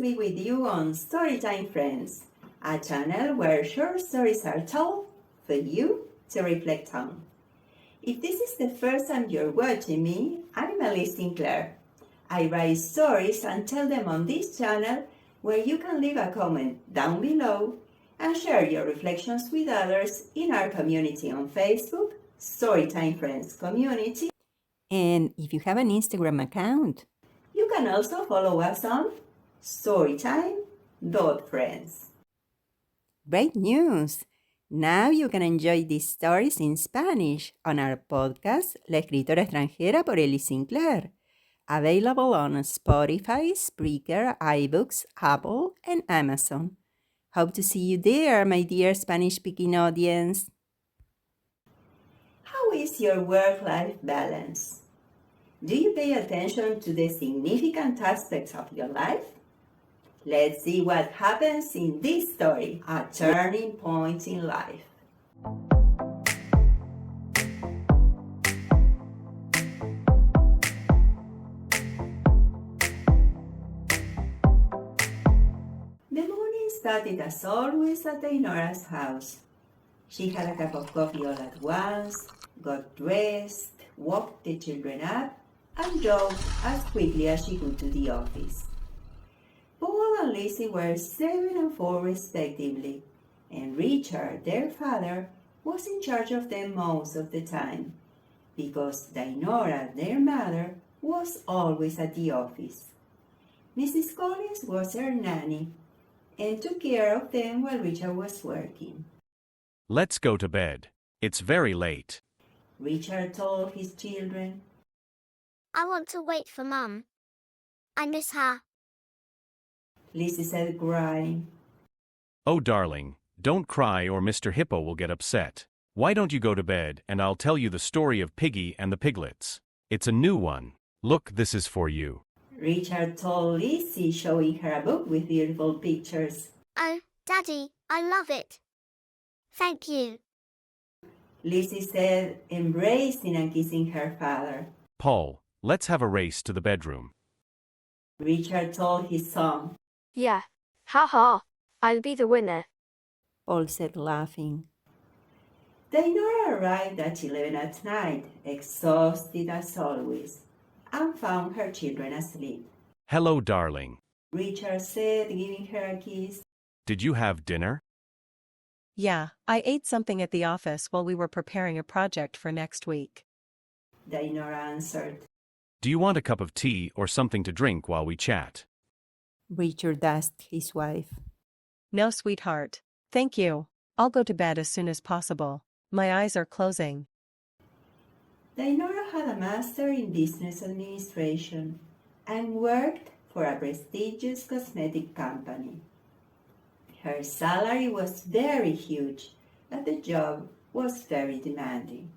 be with you on Storytime Friends, a channel where short stories are told for you to reflect on. If this is the first time you're watching me, I'm Elise Sinclaire. I write stories and tell them on this channel where you can leave a comment down below and share your reflections with others in our community on Facebook, Storytime Friends Community. And if you have an Instagram account, you can also follow us on storytime.friends. Great news! Now you can enjoy these stories in Spanish on our podcast La Escritora Extranjera por Elise Sinclaire, available on Spotify, Spreaker, iBooks, Apple, and Amazon. Hope to see you there, my dear Spanish-speaking audience. How is your work-life balance? Do you pay attention to the significant aspects of your life? Let's see what happens in this story, a turning point in life. The morning started as always at Dainora's house. She had a cup of coffee all at once, got dressed, woke the children up, and drove as quickly as she could to the office. Paul and Lizzie were 7 and 4 respectively, and Richard, their father, was in charge of them most of the time, because Dainora, their mother, was always at the office. Mrs. Collins was her nanny, and took care of them while Richard was working. Let's go to bed. It's very late. Richard told his children. I want to wait for Mum. I miss her. Lizzie said, crying. Oh, darling, don't cry or Mr. Hippo will get upset. Why don't you go to bed and I'll tell you the story of Piggy and the piglets. It's a new one. Look, this is for you. Richard told Lizzie, showing her a book with beautiful pictures. Oh, Daddy, I love it. Thank you. Lizzie said, embracing and kissing her father. Paul, let's have a race to the bedroom. Richard told his son. Yeah, haha, I'll be the winner. Paul said, laughing. Dainora arrived at 11 at night, exhausted as always, and found her children asleep. Hello, darling. Richard said, giving her a kiss. Did you have dinner? Yeah, I ate something at the office while we were preparing a project for next week. Dainora answered. Do you want a cup of tea or something to drink while we chat? Richard asked his wife. No, sweetheart. Thank you. I'll go to bed as soon as possible. My eyes are closing. Dainora had a master in business administration and worked for a prestigious cosmetic company. Her salary was very huge, but the job was very demanding.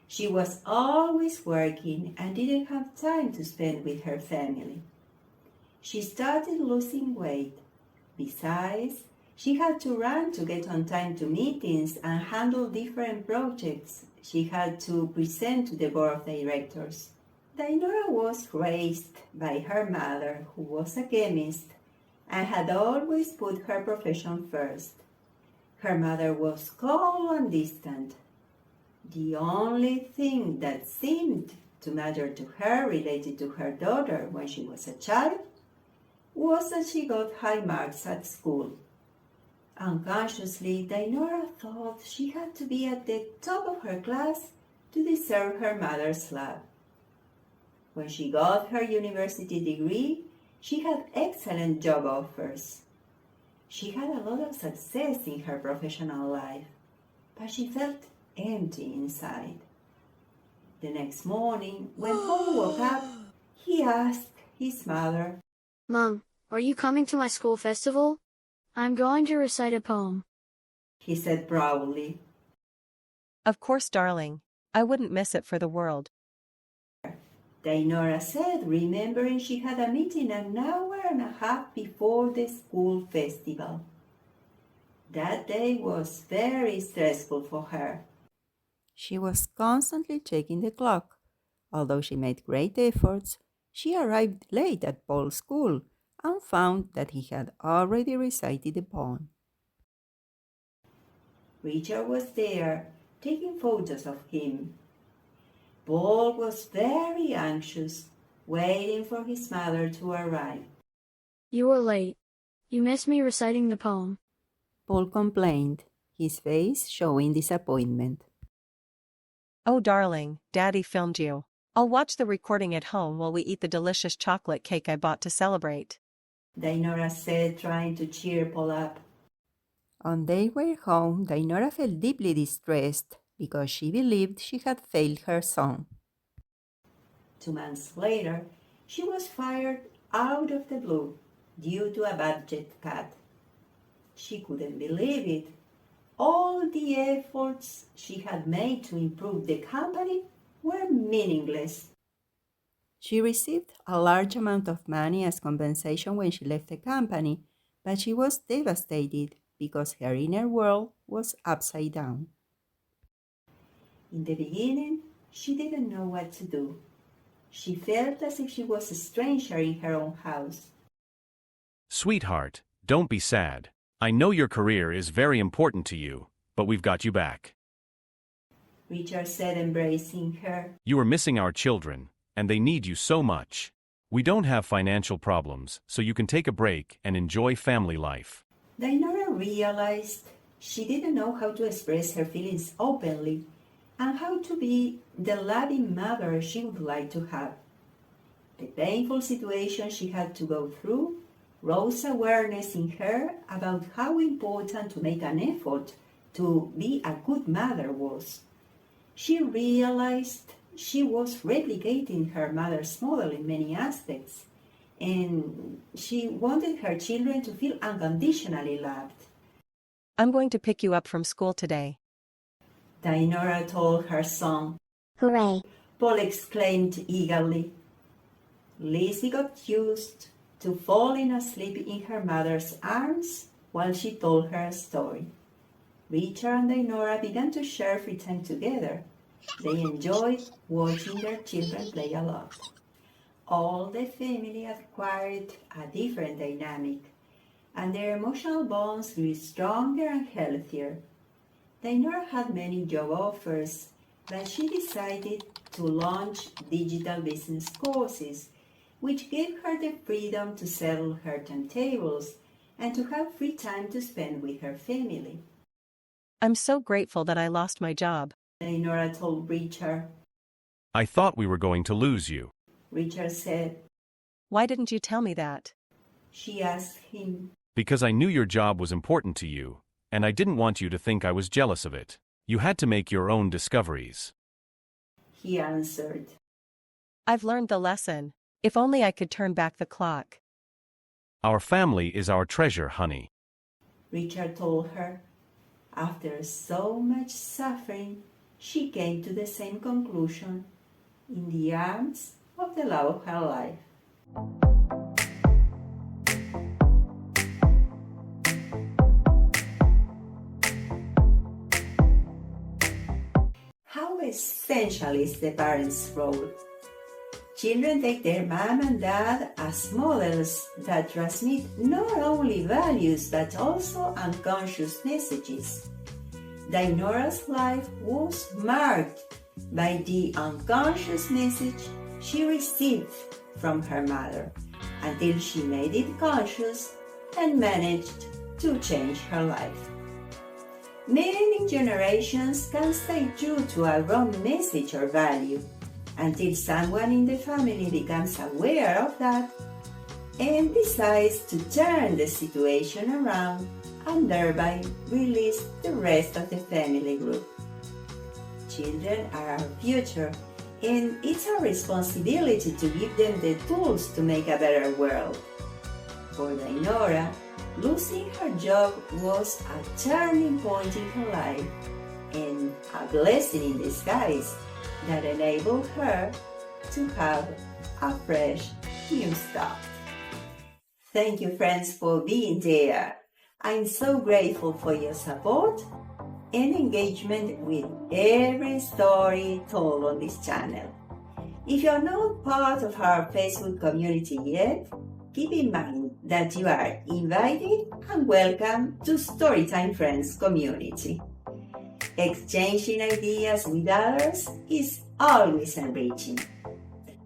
She was always working and didn't have time to spend with her family. She started losing weight. Besides, she had to run to get on time to meetings and handle different projects she had to present to the board of directors. Dainora was raised by her mother, who was a chemist, and had always put her profession first. Her mother was cold and distant. The only thing that seemed to matter to her related to her daughter when she was a child was that she got high marks at school. Unconsciously, Dainora thought she had to be at the top of her class to deserve her mother's love. When she got her university degree, she had excellent job offers. She had a lot of success in her professional life, but she felt empty inside. The next morning, when Paul woke up, he asked his mother, Mum, are you coming to my school festival? I'm going to recite a poem. He said proudly. Of course, darling. I wouldn't miss it for the world. Dainora said, remembering she had a meeting an hour and a half before the school festival. That day was very stressful for her. She was constantly checking the clock. Although she made great efforts, she arrived late at Paul's school and found that he had already recited the poem. Richard was there, taking photos of him. Paul was very anxious, waiting for his mother to arrive. You were late. You missed me reciting the poem. Paul complained, his face showing disappointment. Oh, darling, Daddy filmed you. I'll watch the recording at home while we eat the delicious chocolate cake I bought to celebrate. Dinora said, trying to cheer Paul up. On their way home, Dinora felt deeply distressed because she believed she had failed her son. 2 months later, she was fired out of the blue due to a budget cut. She couldn't believe it. All the efforts she had made to improve the company were meaningless. She received a large amount of money as compensation when she left the company, but she was devastated because her inner world was upside down. In the beginning, she didn't know what to do. She felt as if she was a stranger in her own house. Sweetheart, don't be sad. I know your career is very important to you, but we've got you back. Richard said, embracing her. You are missing our children, and they need you so much. We don't have financial problems, so you can take a break and enjoy family life. Dinora realized she didn't know how to express her feelings openly and how to be the loving mother she would like to have. The painful situation she had to go through rose awareness in her about how important to make an effort to be a good mother was. She realized she was replicating her mother's model in many aspects, and she wanted her children to feel unconditionally loved. I'm going to pick you up from school today. Dinora told her son. Hooray! Paul exclaimed eagerly. Lizzie got used to falling asleep in her mother's arms while she told her a story. Richard and Dinora began to share free time together. They enjoyed watching their children play a lot. All the family acquired a different dynamic, and their emotional bonds grew stronger and healthier. Dinora had many job offers, but she decided to launch digital business courses, which gave her the freedom to settle her timetables and to have free time to spend with her family. I'm so grateful that I lost my job. Dinora told Richard. I thought we were going to lose you. Richard said. Why didn't you tell me that? She asked him. Because I knew your job was important to you, and I didn't want you to think I was jealous of it. You had to make your own discoveries. He answered. I've learned the lesson. If only I could turn back the clock. Our family is our treasure, honey. Richard told her. After so much suffering, she came to the same conclusion, in the arms of the love of her life. How essential is the parent's role? Children take their mom and dad as models that transmit not only values but also unconscious messages. Dinora's life was marked by the unconscious message she received from her mother until she made it conscious and managed to change her life. Many generations can stay true to a wrong message or value until someone in the family becomes aware of that and decides to turn the situation around and thereby release the rest of the family group. Children are our future, and it's our responsibility to give them the tools to make a better world. For Dinora, losing her job was a turning point in her life and a blessing in disguise that enabled her to have a fresh new start. Thank you, friends, for being there. I'm so grateful for your support and engagement with every story told on this channel. If you're not part of our Facebook community yet, keep in mind that you are invited and welcome to Storytime Friends community. Exchanging ideas with others is always enriching.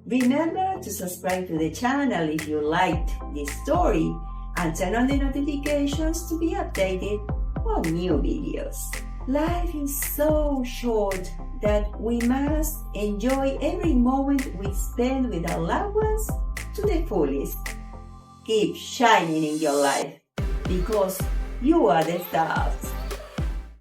Remember to subscribe to the channel if you liked this story and turn on the notifications to be updated on new videos. Life is so short that we must enjoy every moment we spend with our loved ones to the fullest. Keep shining in your life because you are the stars.